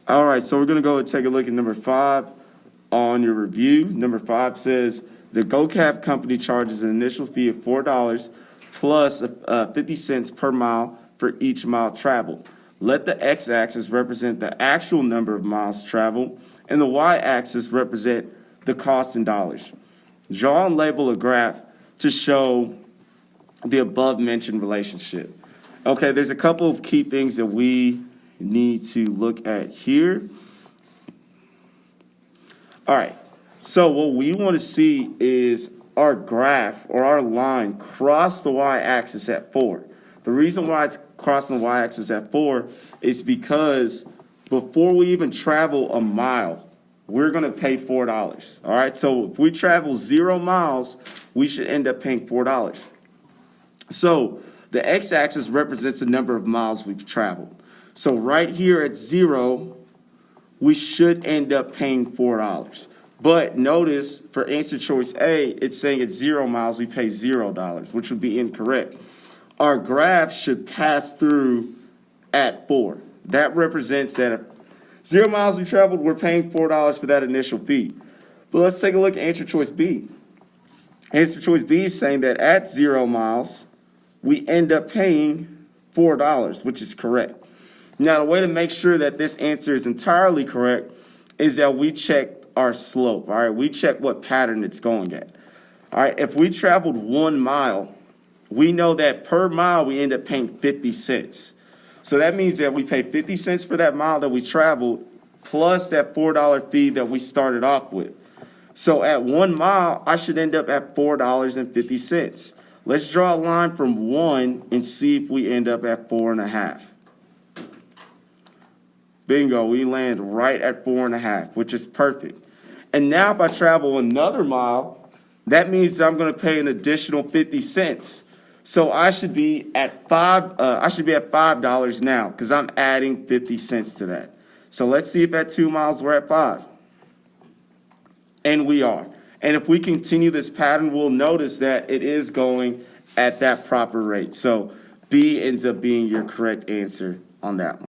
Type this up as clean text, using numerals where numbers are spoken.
All right, so we're going to go and take a look at number 5 on your review. Number 5 says the GoCab company charges an initial fee of $4 plus 50 cents per mile for each mile traveled. Let the x-axis represent the actual number of miles traveled, and the y-axis represent the cost in dollars. Draw and label a graph to show the above-mentioned relationship. Okay, there's a couple of key things that we need to look at here. All right, so what we want to see is our graph or our line cross the y-axis at 4. The reason why it's crossing the y-axis at 4 is because before we even travel a mile, we're going to pay $4. All right, so if we travel 0 miles, we should end up paying $4. So the x-axis represents the number of miles we've traveled. So right here at 0, we should end up paying $4. But notice for answer choice A, it's saying at 0 miles we pay $0, which would be incorrect. Our graph should pass through at 4. That represents that if 0 miles we traveled, we're paying $4 for that initial fee. But let's take a look at answer choice B. Answer choice B is saying that at 0 miles, we end up paying $4, which is correct. Now, the way to make sure that this answer is entirely correct is that we check our slope, all right? We check what pattern it's going at. All right, if we traveled 1 mile, we know that per mile we end up paying 50 cents. So that means that we pay 50 cents for that mile that we traveled plus that $4 fee that we started off with. So at 1 mile, I should end up at $4.50. Let's draw a line from 1 and see if we end up at 4.5. Bingo, we land right at 4.5, which is perfect. And now if I travel another mile, that means I'm going to pay an additional 50 cents. So I should be at $5 now because I'm adding 50 cents to that. So let's see if at 2 miles we're at 5. And we are. And if we continue this pattern, we'll notice that it is going at that proper rate. So B ends up being your correct answer on that one.